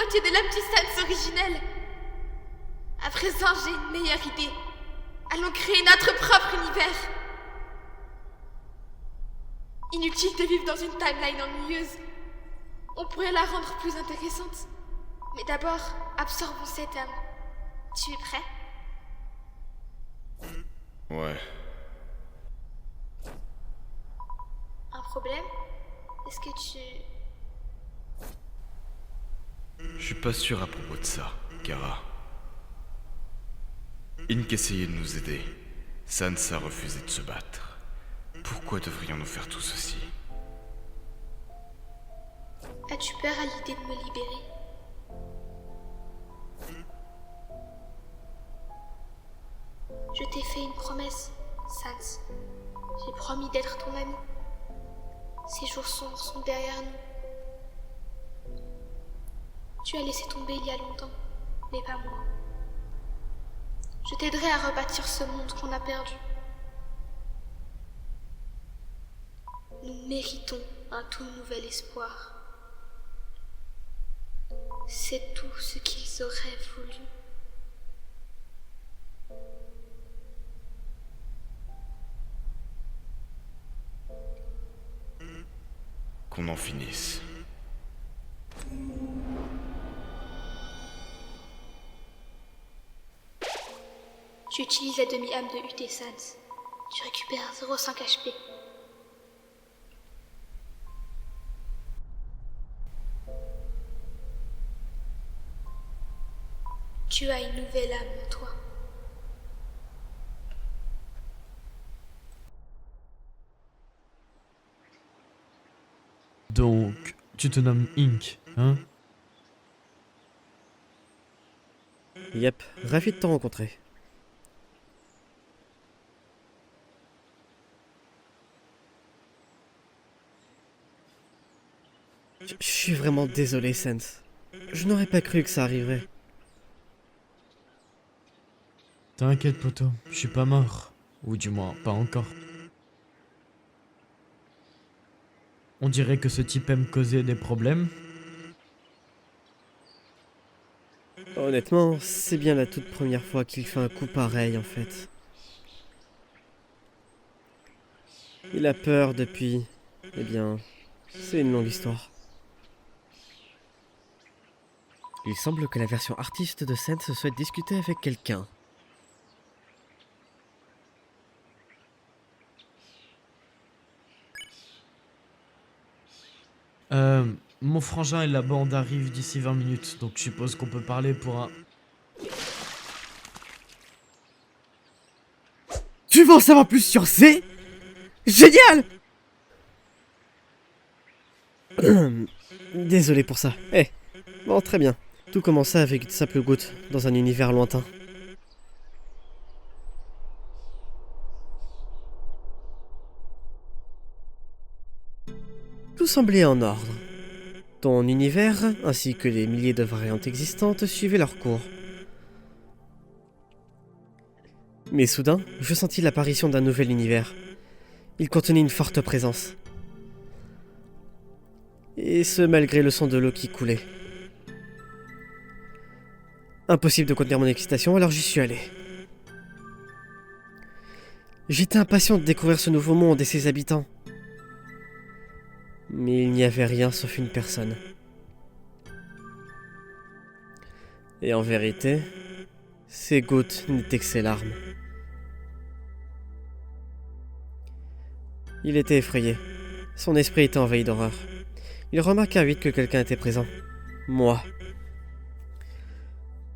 moitié de l'âme du Sans originel. À présent, j'ai une meilleure idée. Allons créer notre propre univers. Inutile de vivre dans une timeline ennuyeuse. On pourrait la rendre plus intéressante. Mais d'abord, absorbons cette âme. Tu es prêt? Ouais. Un problème? Est-ce que tu... Je suis pas sûr à propos de ça, Kara. Ink essayait de nous aider. Sans a refusé de se battre. Pourquoi devrions-nous faire tout ceci? As-tu peur à l'idée de me libérer? Je t'ai fait une promesse, Sans. J'ai promis d'être ton ami. Ces jours sombres sont derrière nous. Tu as laissé tomber il y a longtemps, mais pas moi. Je t'aiderai à rebâtir ce monde qu'on a perdu. Nous méritons un tout nouvel espoir. C'est tout ce qu'ils auraient voulu. Qu'on en finisse. Tu utilises la demi-âme de UT Sans. Tu récupères 0,5 HP. Tu as une nouvelle âme en toi. Donc, tu te nommes Ink, hein? Yep, ravi de te rencontrer. Je suis vraiment désolé, Sans. Je n'aurais pas cru que ça arriverait. T'inquiète, poteau, je suis pas mort. Ou du moins, pas encore. On dirait que ce type aime causer des problèmes. Honnêtement, c'est bien la toute première fois qu'il fait un coup pareil, en fait. Il a peur depuis... Eh bien, c'est une longue histoire. Il semble que la version artiste de Sans souhaite discuter avec quelqu'un. Mon frangin et la bande arrivent d'ici 20 minutes, donc je suppose qu'on peut parler pour un... Tu veux en savoir plus sur C? Génial! Désolé pour ça. Bon, très bien. Tout commença avec une simple goutte dans un univers lointain. Tout semblait en ordre. Ton univers, ainsi que les milliers de variantes existantes, suivaient leur cours. Mais soudain, je sentis l'apparition d'un nouvel univers. Il contenait une forte présence. Et ce, malgré le son de l'eau qui coulait. Impossible de contenir mon excitation, alors j'y suis allé. J'étais impatient de découvrir ce nouveau monde et ses habitants. Mais il n'y avait rien sauf une personne. Et en vérité, ces gouttes n'étaient que ses larmes. Il était effrayé. Son esprit était envahi d'horreur. Il remarqua vite que quelqu'un était présent. Moi.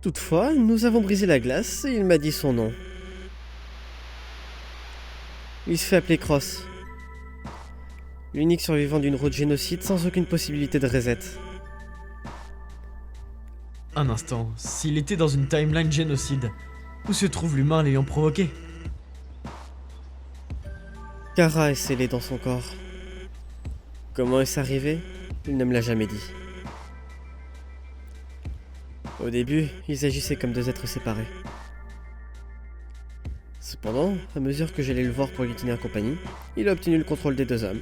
Toutefois, nous avons brisé la glace et il m'a dit son nom. Il se fait appeler Cross. L'unique survivant d'une route génocide sans aucune possibilité de reset. Un instant, s'il était dans une timeline génocide, où se trouve l'humain l'ayant provoqué? Kara est scellée dans son corps. Comment est-ce arrivé? Il ne me l'a jamais dit. Au début, ils agissaient comme deux êtres séparés. Cependant, à mesure que j'allais le voir pour lui tenir compagnie, il a obtenu le contrôle des deux hommes.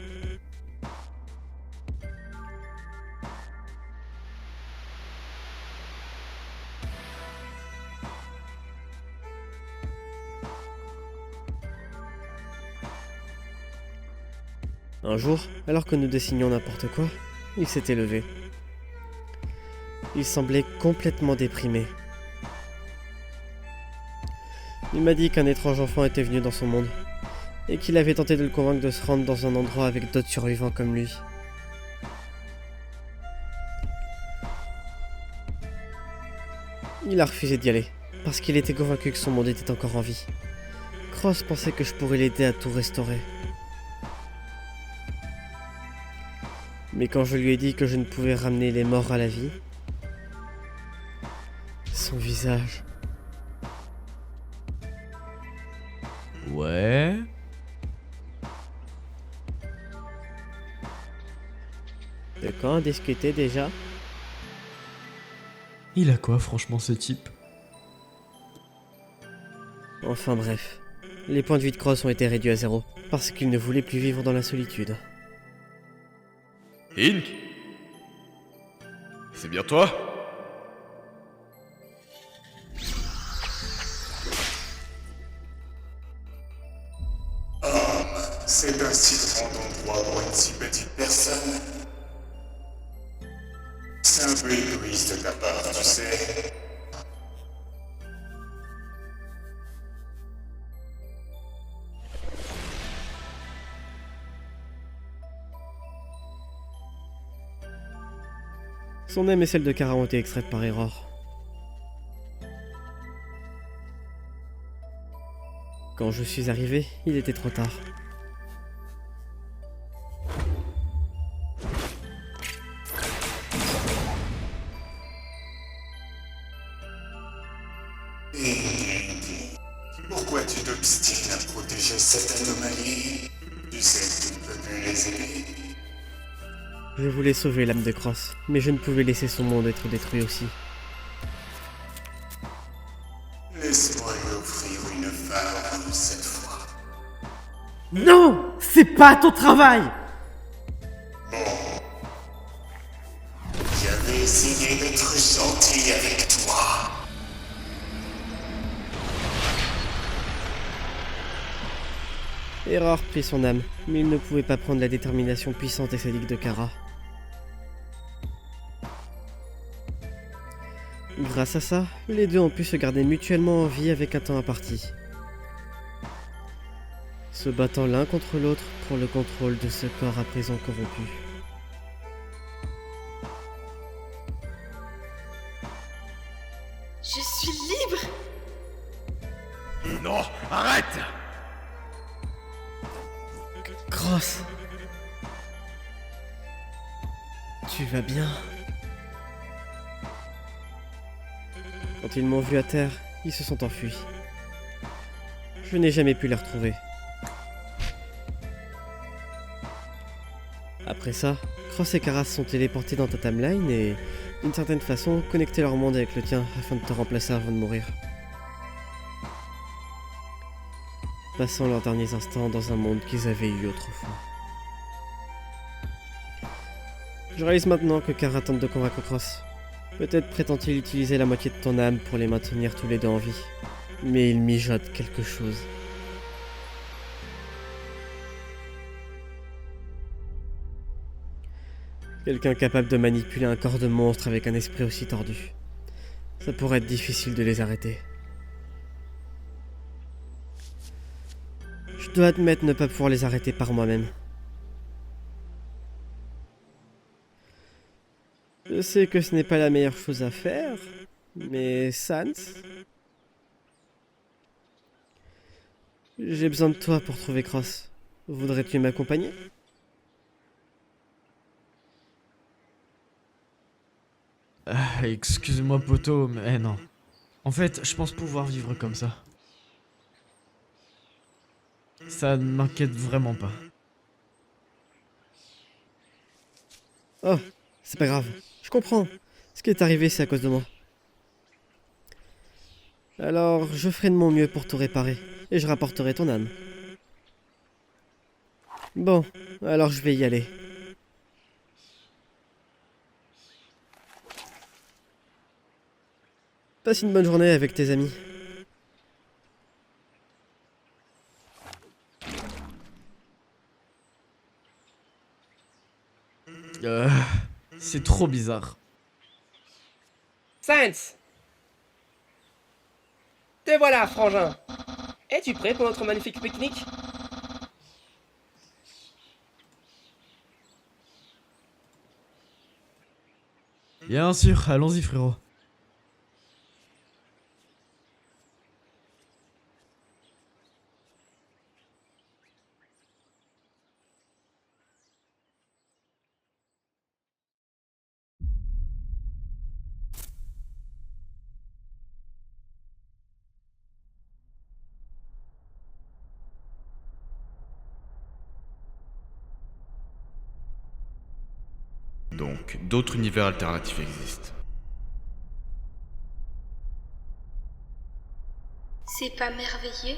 Un jour, alors que nous dessinions n'importe quoi, il s'était levé. Il semblait complètement déprimé. Il m'a dit qu'un étrange enfant était venu dans son monde, et qu'il avait tenté de le convaincre de se rendre dans un endroit avec d'autres survivants comme lui. Il a refusé d'y aller, parce qu'il était convaincu que son monde était encore en vie. Cross pensait que je pourrais l'aider à tout restaurer. Mais quand je lui ai dit que je ne pouvais ramener les morts à la vie, son visage... Ouais. De quand discuter déjà? Il a quoi franchement ce type? Enfin bref, les points de vie de Cross ont été réduits à 0, parce qu'il ne voulait plus vivre dans la solitude. Ink? C'est bien toi? C'est un si grand endroit pour une si petite personne. C'est un peu égoïste de ta part, tu sais. Son âme et celle de Kara ont été extraites par erreur. Quand je suis arrivé, il était trop tard. Pourquoi tu t'obstines à protéger cette anomalie? Tu sais que tu ne peux plus les aider. Je voulais sauver l'âme de Cross, mais je ne pouvais laisser son monde être détruit aussi. Laisse-moi lui offrir une femme cette fois. Non! C'est pas ton travail! J'avais essayé d'être gentil avec toi. Error prit son âme, mais il ne pouvait pas prendre la détermination puissante et sadique de Kara. Grâce à ça, les deux ont pu se garder mutuellement en vie avec un temps imparti, se battant l'un contre l'autre pour le contrôle de ce corps à présent corrompu. Je suis libre! Non, arrête! Cross! Tu vas bien? Quand ils m'ont vu à terre, ils se sont enfuis. Je n'ai jamais pu les retrouver. Après ça, Cross et Kara se sont téléportés dans ta timeline et, d'une certaine façon, connecté leur monde avec le tien afin de te remplacer avant de mourir. Passant leurs derniers instants dans un monde qu'ils avaient eu autrefois. Je réalise maintenant que Kara tente de convaincre Cross. Peut-être prétend-il utiliser la moitié de ton âme pour les maintenir tous les deux en vie. Mais il mijote quelque chose. Quelqu'un capable de manipuler un corps de monstre avec un esprit aussi tordu. Ça pourrait être difficile de les arrêter. Je dois admettre ne pas pouvoir les arrêter par moi-même. Je sais que ce n'est pas la meilleure chose à faire, mais Sans... J'ai besoin de toi pour trouver Cross. Voudrais-tu m'accompagner? Excuse-moi poto, mais non. En fait, je pense pouvoir vivre comme ça. Ça ne m'inquiète vraiment pas. Oh, c'est pas grave. Je comprends. Ce qui est arrivé, c'est à cause de moi. Alors, je ferai de mon mieux pour tout réparer, et je rapporterai ton âme. Bon, alors je vais y aller. Passe une bonne journée avec tes amis. C'est trop bizarre. Sans! Te voilà, frangin! Es-tu prêt pour notre magnifique pique-nique? Bien sûr, allons-y frérot. Donc, d'autres univers alternatifs existent. C'est pas merveilleux?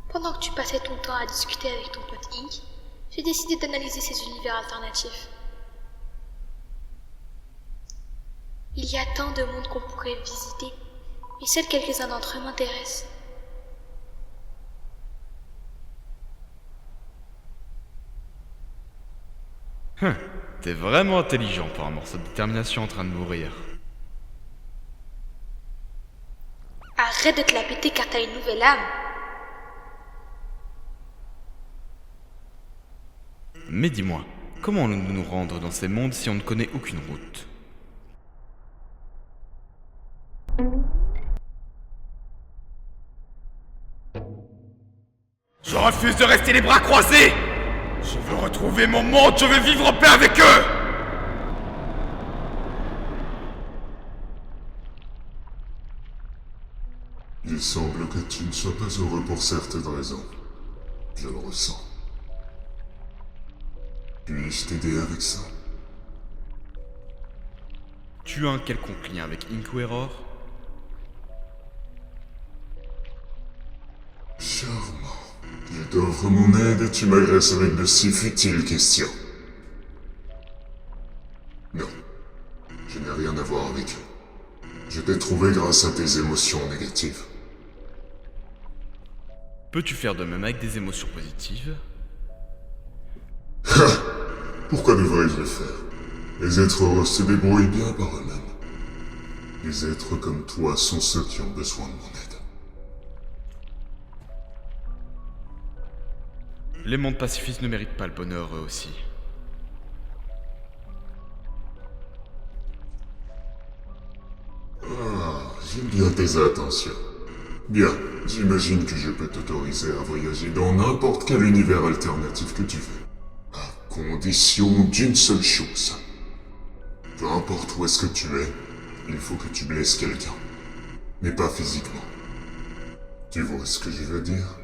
Pendant que tu passais ton temps à discuter avec ton pote Ink, j'ai décidé d'analyser ces univers alternatifs. Il y a tant de mondes qu'on pourrait visiter, et seuls quelques-uns d'entre eux m'intéressent. T'es vraiment intelligent pour un morceau de détermination en train de mourir. Arrête de te la péter car t'as une nouvelle âme. Mais dis-moi, comment allons-nous nous rendre dans ces mondes si on ne connaît aucune route? Je refuse de rester les bras croisés! Je veux retrouver mon monde, je veux vivre en paix avec eux! Il semble que tu ne sois pas heureux pour certaines raisons. Je le ressens. Puis-je t'aider avec ça? Tu as un quelconque lien avec Ink ou Error? Charmant. Je t'offre mon aide et tu m'agresses avec de si futiles questions. Non. Je n'ai rien à voir avec eux. Je t'ai trouvé grâce à tes émotions négatives. Peux-tu faire de même avec des émotions positives? Pourquoi devrais-je le faire? Les êtres heureux se débrouillent bien par eux-mêmes. Les êtres comme toi sont ceux qui ont besoin de mon aide. Les mondes pacifistes ne méritent pas le bonheur eux aussi. J'aime bien tes intentions. Bien, j'imagine que je peux t'autoriser à voyager dans n'importe quel univers alternatif que tu veux. À condition d'une seule chose. Peu importe où est-ce que tu es, il faut que tu blesses quelqu'un. Mais pas physiquement. Tu vois ce que je veux dire?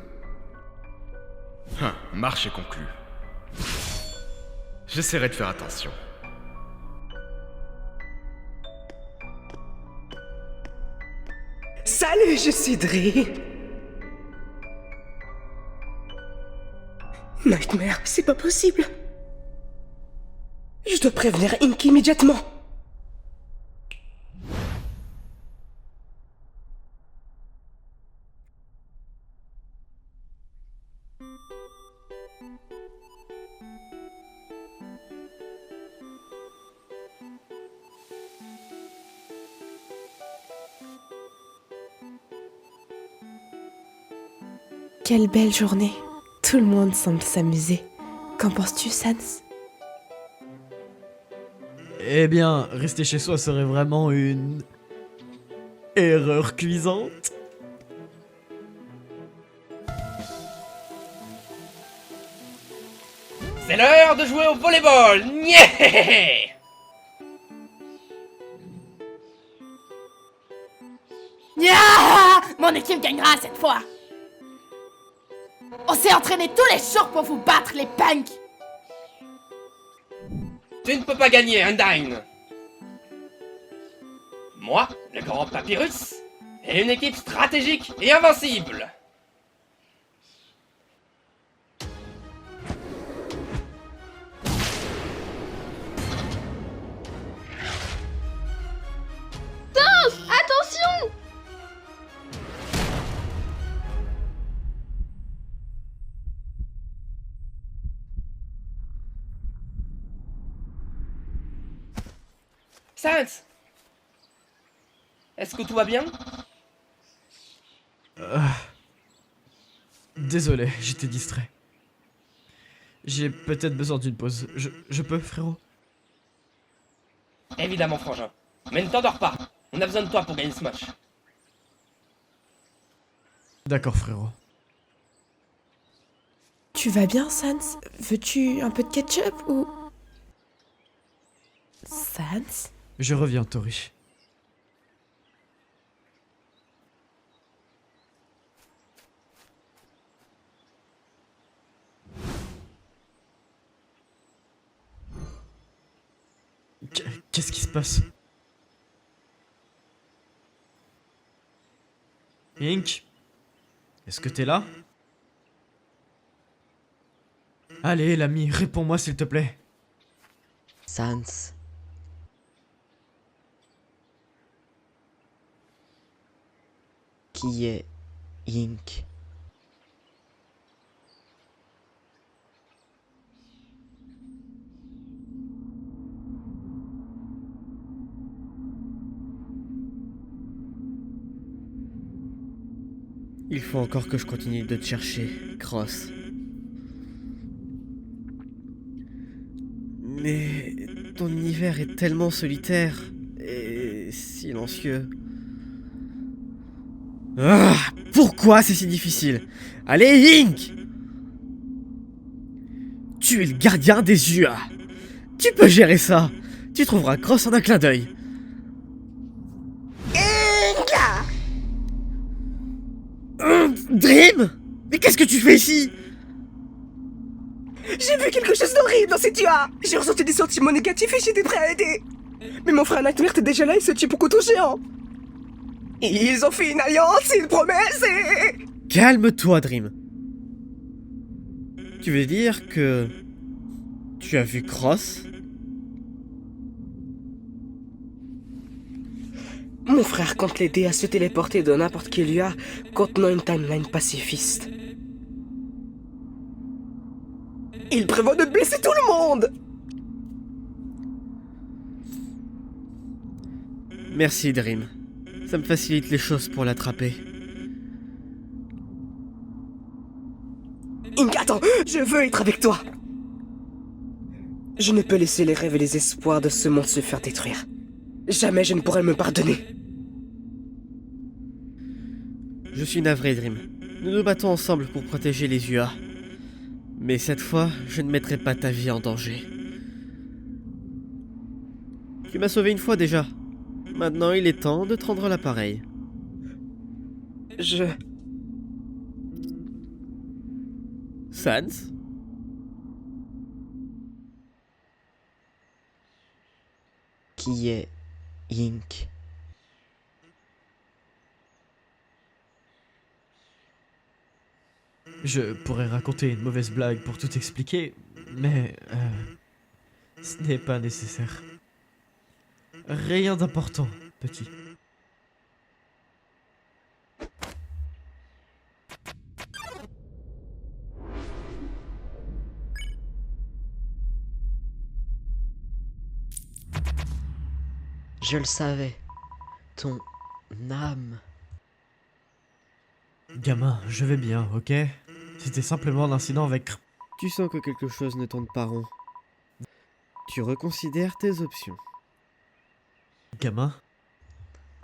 Marche est conclue. J'essaierai de faire attention. Salut, je suis Dre. Nightmare, c'est pas possible. Je dois prévenir Ink immédiatement. Quelle belle journée. Tout le monde semble s'amuser. Qu'en penses-tu, Sans? Eh bien, rester chez soi serait vraiment une... erreur cuisante. C'est l'heure de jouer au volleyball. Nyeh! Nya! Mon équipe gagnera cette fois. On s'est entraîné tous les jours pour vous battre, les punks. Tu ne peux pas gagner, Undyne. Moi, le grand Papyrus, et une équipe stratégique et invincible. Attention! Sans! Est-ce que tout va bien? Désolé, j'étais distrait. J'ai peut-être besoin d'une pause. Je peux, frérot? Évidemment, frangin. Mais ne t'endors pas. On a besoin de toi pour gagner ce match. D'accord, frérot. Tu vas bien, Sans? Veux-tu un peu de ketchup ou... Sans? Je reviens, Tori. Qu'est-ce qui se passe? Ink? Est-ce que t'es là? Allez, l'ami, réponds-moi s'il te plaît. Sans. Qui est Ink? Il faut encore que je continue de te chercher, Cross. Mais ton univers est tellement solitaire et silencieux. Ah, pourquoi c'est si difficile? Allez, Ink! Tu es le gardien des UA. Tu peux gérer ça. Tu trouveras Cross en un clin d'œil. Dream? Mais qu'est-ce que tu fais ici? J'ai vu quelque chose d'horrible dans cette UA. J'ai ressenti des sentiments négatifs et j'étais prêt à aider. Mais mon frère Nightmare était déjà là et se tue pour couteau géant. Ils ont fait une alliance, une promesse et... Calme-toi, Dream. Tu veux dire que... tu as vu Cross? Mon frère compte l'aider à se téléporter dans n'importe quelle UA contenant une timeline pacifiste. Il prévoit de blesser tout le monde. Merci, Dream. Ça me facilite les choses pour l'attraper. Ink, attends, je veux être avec toi. Je ne peux laisser les rêves et les espoirs de ce monde se faire détruire. Jamais je ne pourrai me pardonner. Je suis navré, Dream. Nous nous battons ensemble pour protéger les UA. Mais cette fois, je ne mettrai pas ta vie en danger. Tu m'as sauvé une fois déjà. Maintenant, il est temps de te rendre l'appareil. Sans? Qui est Ink? Je pourrais raconter une mauvaise blague pour tout expliquer, mais ce n'est pas nécessaire. Rien d'important, petit. Je le savais. Ton âme. Gamin, je vais bien, ok? C'était simplement un incident avec... Tu sens que quelque chose ne tourne pas rond. Tu reconsidères tes options. Gamin?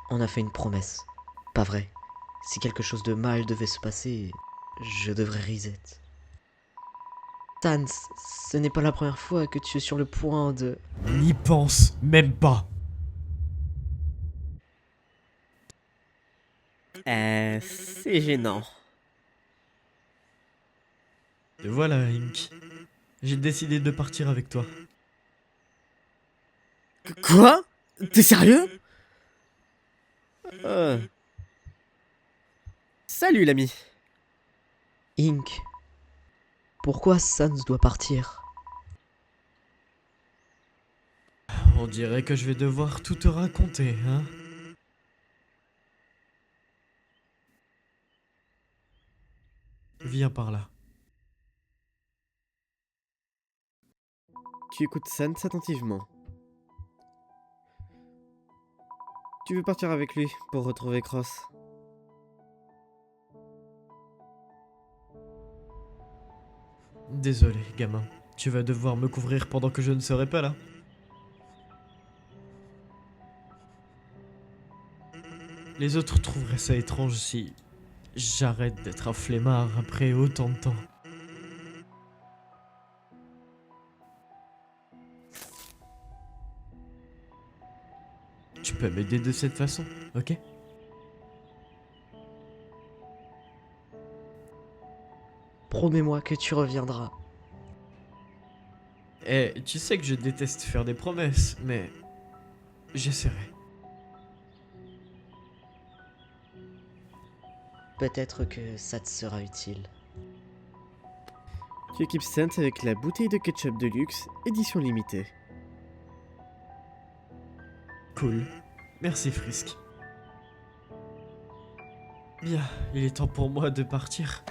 On a fait une promesse. Pas vrai. Si quelque chose de mal devait se passer, je devrais reset. Sans, ce n'est pas la première fois que tu es sur le point de... N'y pense même pas. C'est gênant. Te voilà, Ink. J'ai décidé de partir avec toi. Quoi? T'es sérieux? Salut, l'ami. Ink. Pourquoi Sans doit partir? On dirait que je vais devoir tout te raconter, hein? Viens par là. Tu écoutes Sans attentivement. Tu veux partir avec lui pour retrouver Cross? Désolé, gamin. Tu vas devoir me couvrir pendant que je ne serai pas là. Les autres trouveraient ça étrange si j'arrête d'être un flemmard après autant de temps. Tu peux m'aider de cette façon, ok? Promets-moi que tu reviendras. Eh, tu sais que je déteste faire des promesses, mais j'essaierai. Peut-être que ça te sera utile. Tu équipes Saint avec la bouteille de ketchup de luxe, édition limitée. Cool. Merci Frisk. Bien, il est temps pour moi de partir.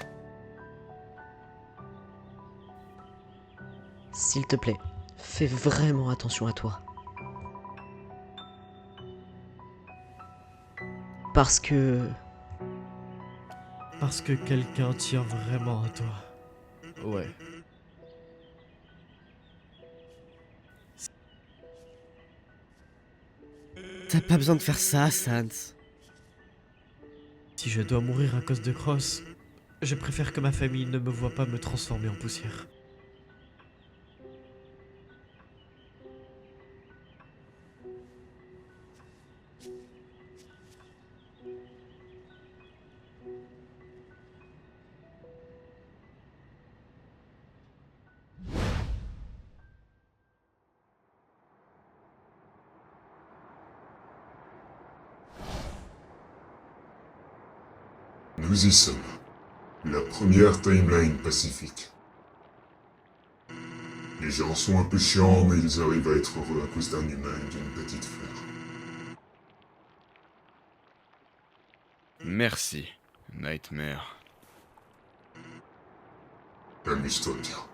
S'il te plaît, fais vraiment attention à toi. Parce que quelqu'un tient vraiment à toi. Ouais. T'as pas besoin de faire ça, Sans. Si je dois mourir à cause de Cross, je préfère que ma famille ne me voie pas me transformer en poussière. Nous y sommes. La première timeline pacifique. Les gens sont un peu chiants, mais ils arrivent à être heureux à cause d'un humain et d'une petite fleur. Merci, Nightmare. Amuse-toi bien.